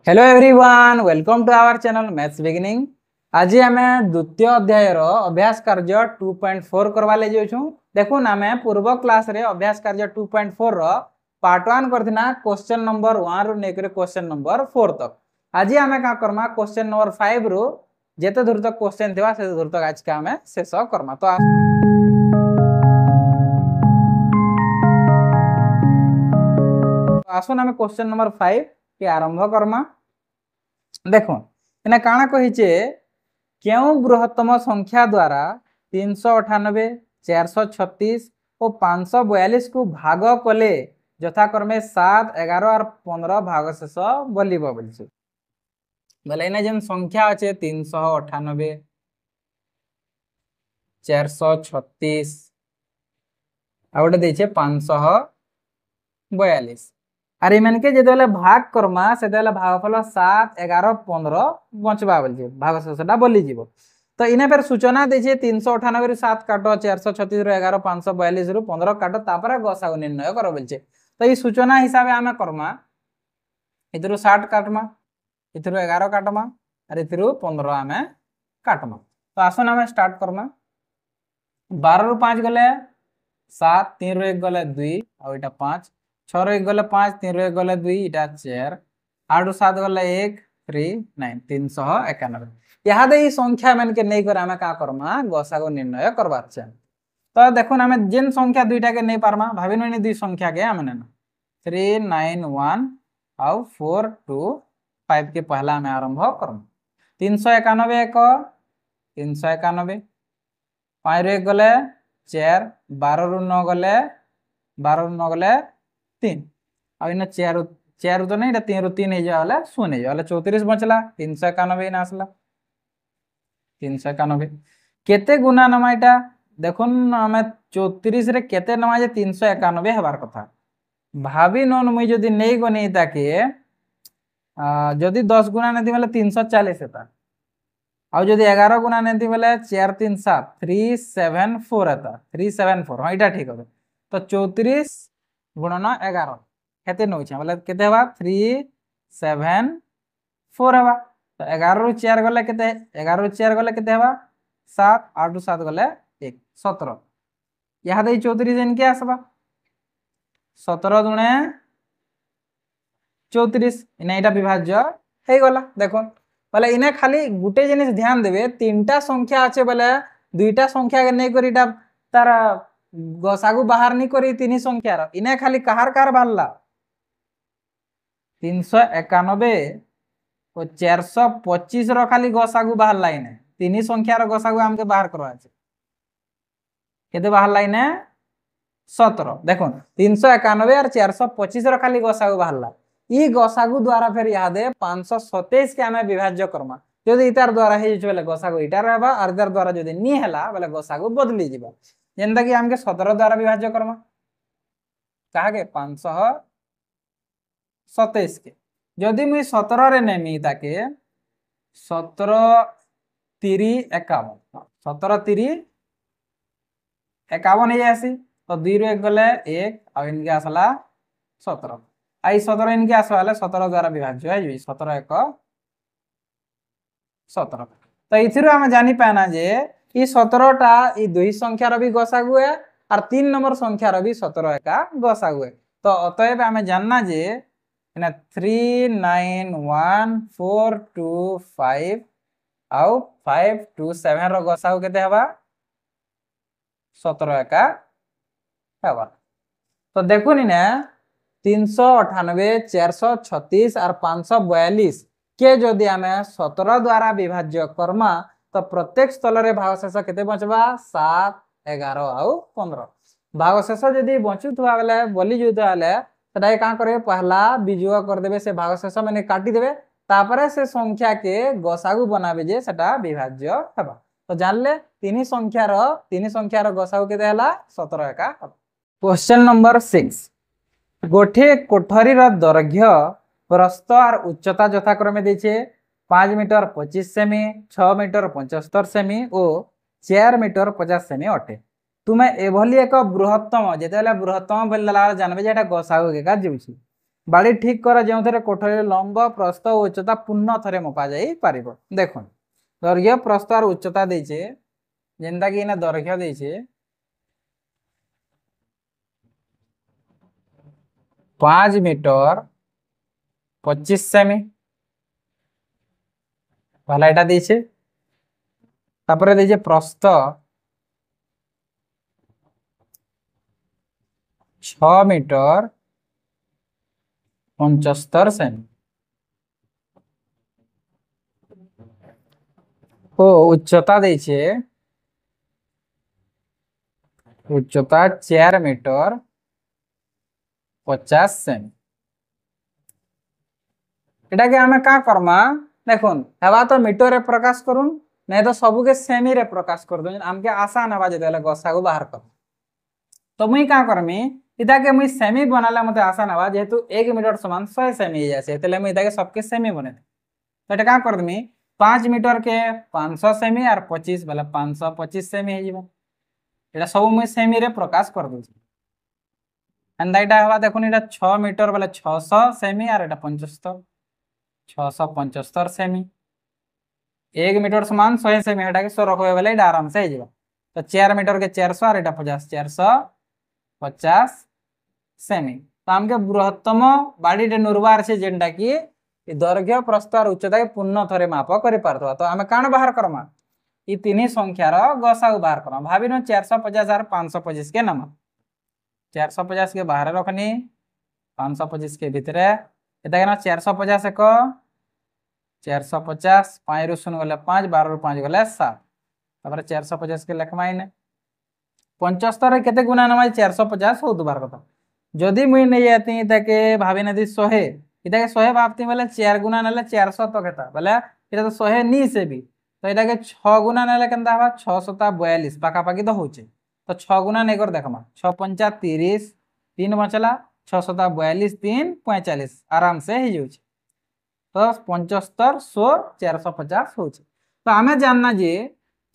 Hello everyone, welcome to our channel maths beginning. आज आम द्वितीय अध्याय अभ्यास कार्य 2.4 करवा ले जाऊँ। देखुन आम पूर्व क्लास रे अभ्यास कार्य 2.4 पार्ट 1 करथिना क्वेश्चन नंबर 1 रु लेकर क्वेश्चन नंबर 4 तक। आज आम का करमा क्वेश्चन नंबर 5 रु जेते दूर तक क्वेश्चन थिबा से दूर तक आज का आम शेष करमा। तो आसुन आम क्वेश्चन नंबर 5 के आरंभ करमा। देखो इना काना कहिचे क्यों बृहत्तम संख्या द्वारा 398, 436 और 542 को भाग कले यथाक्रमे 7, 11 और 15 भागशेष बोलिबो बोलछे। बोले इना जेन संख्या अच्छे 398, 436 आ गोटे देछे 542 आर इमान के जेतेले भाग करमा सेतेले भागफल 7, 11, 15 बचबा बोलछे भागशेषटा बोली जीवो। तो इने फिर सूचना देछे 398 रु 7 काटो, 436 रु 11, 542 रु 15 काटो, तापर गसागु निर्णय करो बोलछे। तो ई सूचना हिसाबे आमे करमा इतरु 60 काटमा, इतरु 11 काटमा और इतरु 15 आमे काटमा। तो आसन आमे स्टार्ट करमा। 12 रु 5 गले 7, 3 रु 1 गले 2 और इटा 5, 6 रु 1 गले 5, 3 रु 1 गले 2 इटा 4, 8 रु 7 गले 1 3 9 391। यादे ई संख्या मन के नहीं कर आमे का करमा गसागु निर्णय करबार छै। तो देखुन आमे जेन संख्या दुईटा के नहीं पारमा भाबिनो नि दुई संख्या के आमे नेना 391 और 425 के पहला आमे आरंभ करम। 391 एक 391, 5 रु 1 गले 4, 12 रु 9 गले 3 और इना 4 तो नहीं 3 रु 3 हे जाले 0 हे जाले 34 बचला। 391 ना आसला 391 केते गुना नमा इटा देखुन हमें 34 रे केते नमा जे 391 हेबार कथा भाबी नन मुई जदी नहीं गनी ताके जदी 10 गुना नेती बेले 340 हेता और जदी 11 गुना नेती बेले 4 3 7 374 हेता 374। हां इटा ठीक होबे। तो 34 गुणन 11 केते नउ छै मतलब केते हेबा 374 हेबा। तो 11 रु 4 गले केते 11 रु 4 गले केते हेबा 7, 8 रु 7 गले 1 17। यहाँ दे 34 जन के आसबा 17 दुणे 34 इना इटा विभाज्य हे गला। देखो बोले इने खाली गुटे जिनिस ध्यान देबे तीनटा संख्या আছে बोले दुईटा संख्या के नहीं करी इटा तार गसागु बाहर नहीं करी तीन संख्या रो इने खाली कहार कहार बाहरला 391 और 425 रो खाली गसागु बाहरला इने तीन संख्या रो गसागु हमके बाहर करवा আছে केते बाहरला इने 17। देखो 391 और 425 रो खाली गसागु बाहरला ई गसागु द्वारा फिर यादे 527 के आमे विभाज्य करमा जदी इतार द्वारा हे जे बेले गसागु इटा रहबा और इतार द्वारा जदी नी हला बेले गसागु बदली जिबा जेंदा कि हमके 17 द्वारा विभाज्य करमा कहा के 527 के जदी मुई 17 रे नेमी ताके 17 3 51 17 3 51 हे आसी। तो 2 रु 1 गले 1 और इनके आसला 17 आई 17 इनके आसवाले 17 द्वारा विभाज्य है 17 1 17। तो इथिरु हम जानि पाना जे ई 17 टा ई दुई संख्या रो भी गसागु है और 3 नंबर संख्या रो भी 17 का गसागु है। तो अतएव हमें जानना जे इना 391425 और 527 रो गसागु केते हबा 17 का हबा। तो देखो नी ना 398, 436 और 542 के जदि आमे 17 द्वारा विभाज्य करमा तो प्रत्येक स्थल रे भागशेष केते बचबा 7, 11 और 15 भागशेष जदि बचुथवा बेले बोली जुता बेले सेटा का करे पहला बिजुआ कर देबे से भागशेष माने काटी देबे तापरे से संख्या के गसागु बनाबे जे सेटा विभाज्य हेबा। तो जानले तीन संख्या रो गसागु केते हला 17 का। क्वेश्चन नंबर 6 गोटे कोठरी रो दैर्घ्य प्रस्थ और उच्चता यथाक्रमे देछे 5 मीटर 25 सेमी, 6 मीटर 75 सेमी और 4 मीटर 50 सेमी अटे। तुम्हें एभली एक बृहत्तम जेतेले बृहत्तम बोलला जानबे जे एटा गसागु के का जेउछि बाड़ी ठीक कर जो कोठरी लंब प्रस्थ और उच्चता पुनः थरे मपा जाई पारिबो। देखो दैर्घ्य प्रस्थ और उच्चता देचे जेनता कि इना दैर्घ्य देचे 5 मीटर 25 सेमी भला एटा देचे तापरे देचे प्रस्थ 6 मीटर 75 सेमी ओ उच्चता देचे उच्चता 4 मीटर 50 सेमी एटा के हमें का करमा देखुन हेबा तो मीटर रे प्रकाश करूँ नहीं तो सबू के सेमी रे प्रकाश कर दूँ आमके आसान हवा जेते गसा को बाहर कर तो मुई का करमी इता के मुई सेमी बनाले मते आसान हवा जेहेतु 1 मीटर समान 100 सेमी हो जासे तले मुई इता के सबके सेमी बने तो एटा का कर दमी 5 मीटर के 500 सेमी और 25 वाला 525 सेमी हे जीवो एटा सब मुई सेमी रे प्रकाश कर दूँ एंदा एटा हवा देखुन एटा 6 मीटर वाला 600 सेमी और एटा 75 675 सेमी 1 मीटर समान 100 सेमी एटा के 100 रखबे बेले एटा आराम से हे जीवो तो 4 मीटर के 400 और एटा 50 450 सेमी तो हमके बृहत्तम बाड़ी टे नुरबार छे जेंटा कि दैर्घ्य प्रस्थ और उच्चता के पुनः थरे माप करि पारथवा तो हमें काण बाहर करमा ई तीन संख्यार गसाउ बाहर करमा भाबिनो 450 और 525 के नाम 450 के बाहर रखनी 525 के भितरे एटा केना 450 एक 450 5 रु 0 गले 5 12 रु 5 गले 7 तापर 450 के लेखमा इने 75 केते गुना नमाज 450 हो दुबार कथा जदि मुई नहीं जाती इताके भाबी नदी 100 इताके 100 भाबती बोले 4 गुना नले 400 तो केता बोले एटा तो 100 नी से भी तो इताके 6 गुना नले केनता हवा 642 पाका पाकी तो होचे तो 6 गुना नहीं कर देखमा 6 पंचा 30 3 बचला 642 3 45 आराम से ही जाउचे तो 75 100 450 होचे तो हमें जानना जे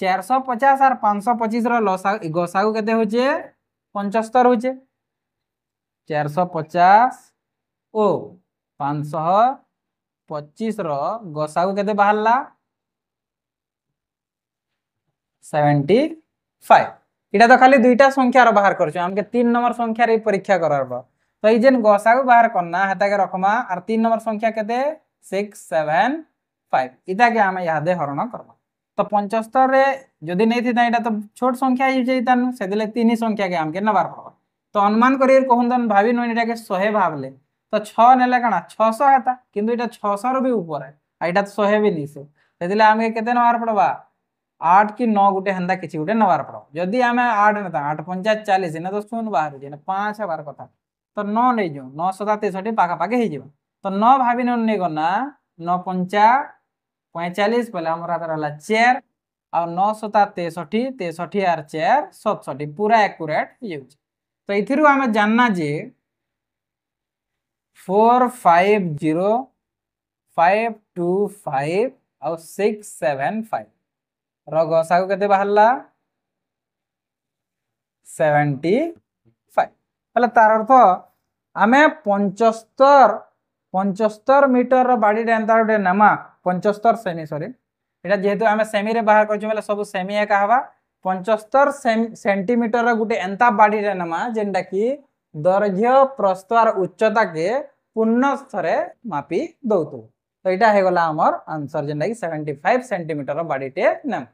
450 और 525 रो गसागु केते होचे 75 होचे 450 ओ 525 रो गसागु केते बाहरला 75 इटा तो खाली दुईटा संख्या रो बाहर करछु हमके 3 नंबर संख्या रे परीक्षा करबा तो ई जेन गसागु बाहर करना हेता के रखमा और 3 नंबर संख्या केते 675 इटा के हमें यादे हरण करबा तो 75 रे जदि नहीं थी एटा तो छोट संख्या ही जैतानु सेदिले तीन ही संख्या के हमके नबार पड़बा तो अनुमान करियर कहून भाभी नो एटा के 100 भाबले तो 6 नेले कणा 600 हेता किंतु एटा 600 रो भी ऊपर है एटा तो 100 भी नीसे सेदिले हमके केते नबार पड़बा 8 की 9 गुटे हंदा किछि गुटे नबार पड़बा जदि हमें 8 नेता 8 पंचा 40 ने तो शून्य बाहर जे 5 बार कथा तो 9 नै जो 9 7 63 पाका पाके हे जेबा तो 9 भाभी नो नै गना 9 पंचा 45 पहले हमरा रहला 4 और 9 7 63 63 और 4 67 पूरा एक्यूरेट ये तो इथिरु हमें जानना जे 450 525 और 675 रो गसागु केते बाहरला 75 पहले तार अर्थ हमें 75 मीटर बाड़ी एंता गोटे नामा 75 सेमी सॉरी एटा जेहेतु आमे सेमी रे बाहर करछु मतलब सब सेमी एका हवा 75 सेंटीमीटर गोटे एंता बाड़ी रे नामा जेंटा कि दैर्घ्य प्रस्थ और उच्चता के पूर्ण थरे मापी दउतु तो एटा हे गला हमर आंसर जेंटा कि 75 सेंटीमीटर बाड़ी टे नाम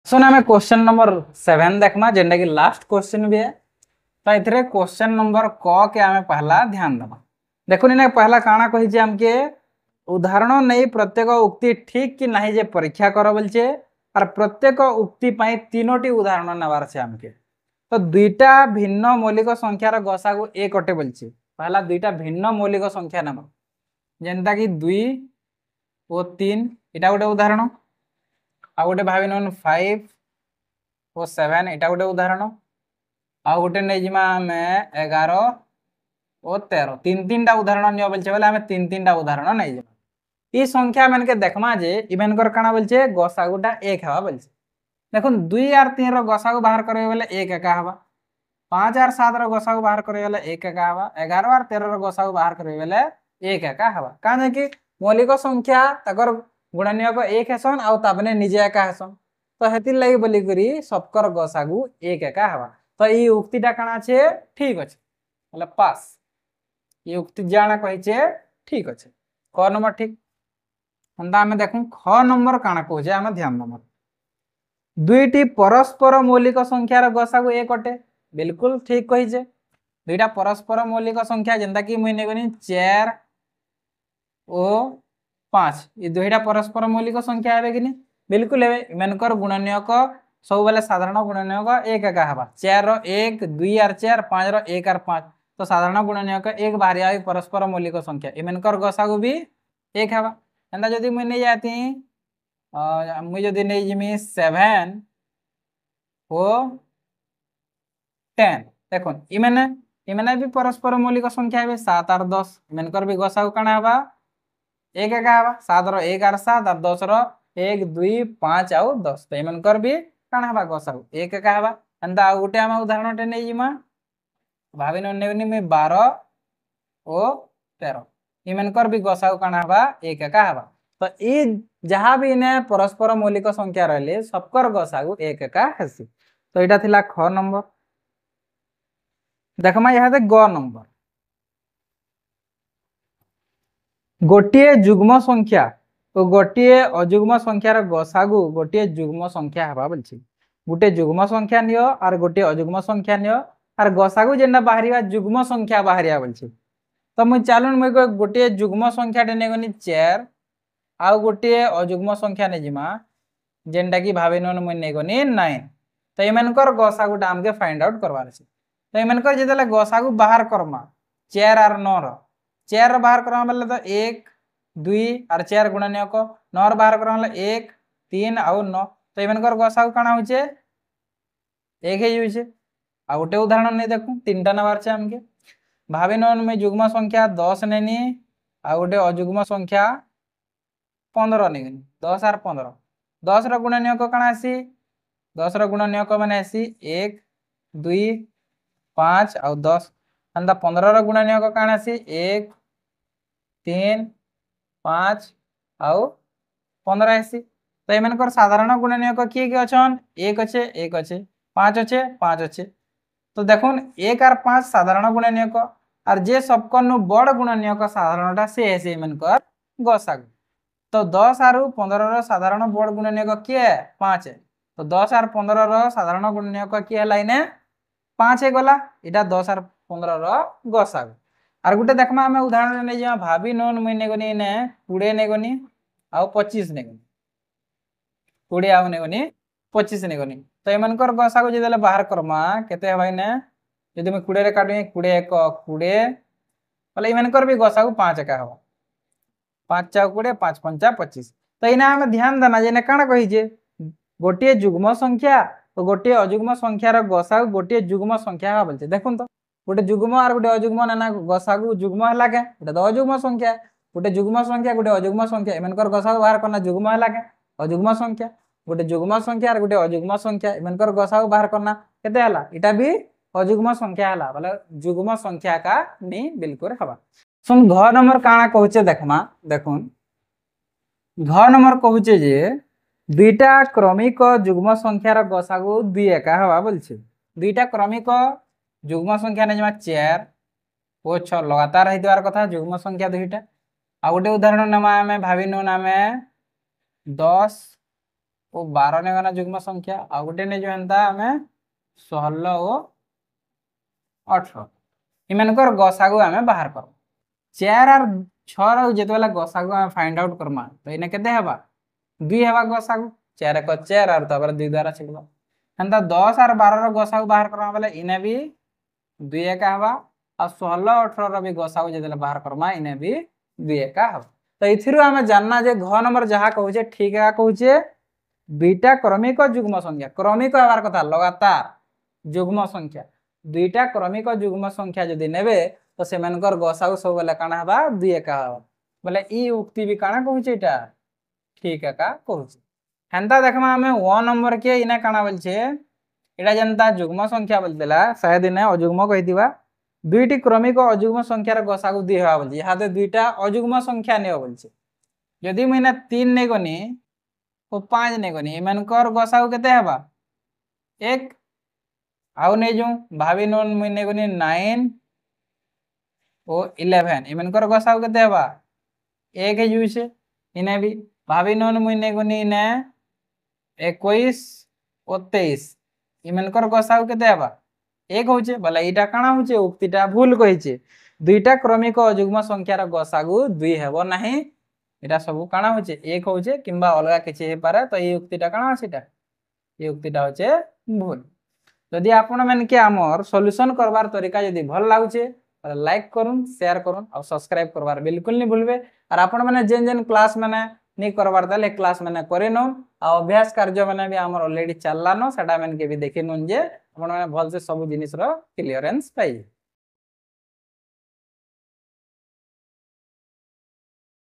सुन हमें क्वेश्चन नंबर 7 देखमा जेंटा कि लास्ट क्वेश्चन भी है तो इथरे क्वेश्चन नंबर क के हमें पहला ध्यान देबा देखुन ने पहला काना कहि जे हमके उदाहरण नहीं प्रत्येक उक्ति ठीक कि नहीं जे परीक्षा कर बोलछे और प्रत्येक उक्ति पाई तीनोटी उदाहरण नबार छे हमके तो दुईटा भिन्न मौलिक संख्यार गसागु एक अटे बोलछे पहला दुईटा भिन्न मौलिक संख्या नबा जेंता कि 2 और 3 एटा गोटे उदाहरण आ गोटे भाबी नन 5 और 7 एटा गोटे उदाहरण आ गोटे नै जिमा हमें 11 और 13 तीन तीन टा उदाहरण नियो बोलछे बोले हमें तीन तीन टा उदाहरण नै जिमा ई संख्या मन के देखमा जे इवेन कर काना बोलछे गसागुटा 1 हवा बोलछे देखुन 2 और 3 रो गसागु बाहर करबे बोले 1 एका हवा 5 और 7 रो गसागु बाहर करबे बोले 1 एका हवा 11 और 13 रो गसागु बाहर करबे बोले एक एका हवा काहे कि मौलिक संख्या तकर गुणनीयक एक हेसन आउ ताबने निजे एका हेसन तो हेतिर लागि बोली करी सबकर गसागु एक एका हवा तो ई उक्तिटा काना छे ठीक अछि मतलब पास ये उक्ति जाना कहिचे ठीक अछि क नंबर ठीक हंदा हमें देखु ख नंबर काना कहजे हमें ध्यान दमा दुईटी परस्पर मौलिक संख्यार गसागु एक अटे बिल्कुल ठीक कहिचे दुईटा परस्पर मौलिक संख्या जेंता कि मुई नेगनी 4 ओ 5 ये दुईटा परस्पर मौलिक संख्या हेबे कि बिल्कुल हेबे इमानकर गुणनीयक सब बेले साधारण गुणनीयक एक एका हवा 4 रो 1 2 और 4 5 रो 1 और 5 तो साधारण गुणनीयक एक बाहरी आवे परस्पर मौलिक संख्या इमानकर गसागु भी एक हवा एंदा जदी मुई नै जाती मुई जदी नै जिमी 7 ओ 10 देखोन इमाने भी परस्पर मौलिक संख्या हेबे 7 और 10 इमानकर भी गसागु काना हवा एक एका हवा 7 रो 1 और 7 और 10 रो 1 2 5 और 10 तो इमानकर भी काना हवा गसागु एक एका हवा एंदा गुटे हम उदाहरण टे नै जिमा भाभी नेउनी में 12 ओ 13 इमानकर भी गसागु काना हवा एक एका हवा तो ई जहां भी ने परस्पर मौलिक संख्या रहले सबकर गसागु एक एका हेसी तो एटा थिला ख नंबर देखमा यहाँ दे ग नंबर गोटिए जुग्म संख्या तो गोटिए अजुग्म संख्यार गसागु गोटिए जुग्म संख्या हवा बोलछि गोटे जुग्म संख्या नियो और गोटे अजुग्म संख्या नियो और गसागु जेना बाहरिया जुग्म संख्या बाहरिया बोलछि तो मुई चालुन मुई गोटे जुग्म संख्या टे नेगनी 4 आ गोटे अजुग्म संख्या ने जिमा जेनटा कि भाबे नन मुई नेगनी 9 तो इमानकर गसागुटा हमके फाइंड आउट करवार अछि तो इमानकर जेतले गसागु बाहर करमा 4 और 9 रो 4 बाहर करमा बेले तो 1 2 और 4 गुणनीयक 9 बाहर करमा बेले 1 3 और 9 तो इमानकर गसागु काना होचे एक हे होइছে आ गोटे उदाहरण नै देखु तीनटा नंबर छे हमके भाबे नन में जुग्म संख्या 10 नेनी आ गोटे अजुग्म संख्या 15 नेनी 10 और 15 10 रो गुणनीयक काना आसी 10 रो गुणनीयक माने आसी 1 2 5 और 10 अंदा 15 रो गुणनीयक काना आसी 1 3 5 और 15 आसी तो एमनकर साधारण गुणनीयक किए के अछन 1 अच्छे 1 अच्छे 5 अच्छे 5 अच्छे तो देखुन 1 और 5 साधारण गुणनीयक और जे सबकनु बड़ गुणनीयक साधारणटा से है एमनकर गसागु तो 10 और 15 रो साधारण बड़ गुणनीयक किए 5 है तो 10 और 15 रो साधारण गुणनीयक किए लाइने 5 है गला एटा 10 और 15 रो गसागु और गुटे देखमा हमें उदाहरण नै जे भाभी नन मुई नेगनी ने 20 नेगनी आ 25 नेगनी 20 आ नेगनी 25 नेगनी तो एमनकर गसागु जेदेले बाहर करमा केते हबाई ने यदि मैं 20 रे काटू 20 1 20 बोले एमनकर भी गसागु 5 एका हवा 5 4 20 5 5 25 तो इना हमें ध्यान देना जे ने काना कहि जे गोटे जुग्म संख्या तो गोटे अजुग्म संख्यार गसागु गोटे जुग्म संख्या हवा बोलते देखुन तो गोटे जुग्म और गोटे अजुग्म नाना गसागु जुग्म हला के गोटे तो अजुग्म संख्या गोटे जुग्म संख्या गोटे अजुग्म संख्या एमनकर गसागु बाहर करना जुग्म हला के अजुग्म संख्या गोटे जुग्म संख्या और गोटे अजुग्म संख्या एमनकर गसागु बाहर करना केते हला एटा भी अजुग्म संख्या हला बोले जुग्म संख्या का नी बिल्कुल हवा सुन घ नंबर काना कहूचे देखमा देखुन घ नंबर कहूचे जे दुईटा क्रमिक जुग्म संख्यार गसागु 2 एका हवा बोलछे दुईटा क्रमिक जुग्म संख्या ने जमा 4 ओ 6 लगातार रही द्वार कथा जुग्म संख्या दुईटा आ गोटे उदाहरण नमा हमें भाभी नो नामे 10 ओ 12 ने गना जुग्म संख्या आ गोटे ने जो हंता हमें 16 ओ 18 इमनकर गसागु हमें बाहर करो 4 और 6 रो जेतवेला गसागु हम फाइंड आउट करमा तो इने केते हबा 2 हबा गसागु 4 को 4 और तबर 2 द्वारा छिकबा हंता 10 और 12 रो गसागु बाहर करमा बेले इने भी 2 एका हबा और 16 18 रो भी गसागु जेतले बाहर करमा इने भी 2 एका हबा तो इथिरु हमें जानना जे घ नंबर जहा कहूचे ठीक है कहूचे दुईटा क्रमिक जुग्म संख्या क्रमिक हबार कथा लगातार जुग्म संख्या दुईटा क्रमिक जुग्म संख्या जदि नेबे तो सेमानकर गसागु सब बेले काना हबा 2 एका हबा बोले ई उक्ति भी काना कहूचे एटा ठीक है का कहूचे हेंता देखमा हमें 1 नंबर के इना काना बोलछे एटा जनता जुग्म संख्या बोलतेला शायद इने अजुग्म कहि दिबा दुईटी क्रमिक अजुग्म संख्यार गसागु 2 हेबा बोलछि हाते दुईटा अजुग्म संख्या नेओ बोलछि यदि मुइना 3 नै गनी ओ 5 नै गनी एमनकर गसागु केते हेबा 1 आउ नै जो भाबी नोन मुइ नै गनी 9 ओ 11 एमनकर गसागु केते हेबा 1 जुइसे इने भी भाबी नोन मुइ नै गनी ने 21 ओ 23 एमनकर गसागु केते हेबा 1 होचे बला इटा काना होचे उक्तिटा भूल कहिचे दुईटा क्रमिक अजुग्म संख्यार गसागु 2 हेबो नाही एटा सब काना होचे 1 होचे किंबा अलगा किछि हे पारे तो ई उक्तिटा काना होचेटा ई उक्तिटा होचे भूल यदि आपण मन के हमर सॉल्यूशन करबार तरीका यदि भल लागुचे लाइक करूँ शेयर करूँ और सब्सक्राइब करबार बिल्कुल नहीं भूलबे और आपण माने जेन जेन क्लास माने नहीं करबार ताले क्लास माने करे न आ अभ्यास कार्य माने भी हमर ऑलरेडी चललानो सेटा मन के भी देखि नन जे आपण माने भल से सब जिनिस रो क्लियरेंस पाई।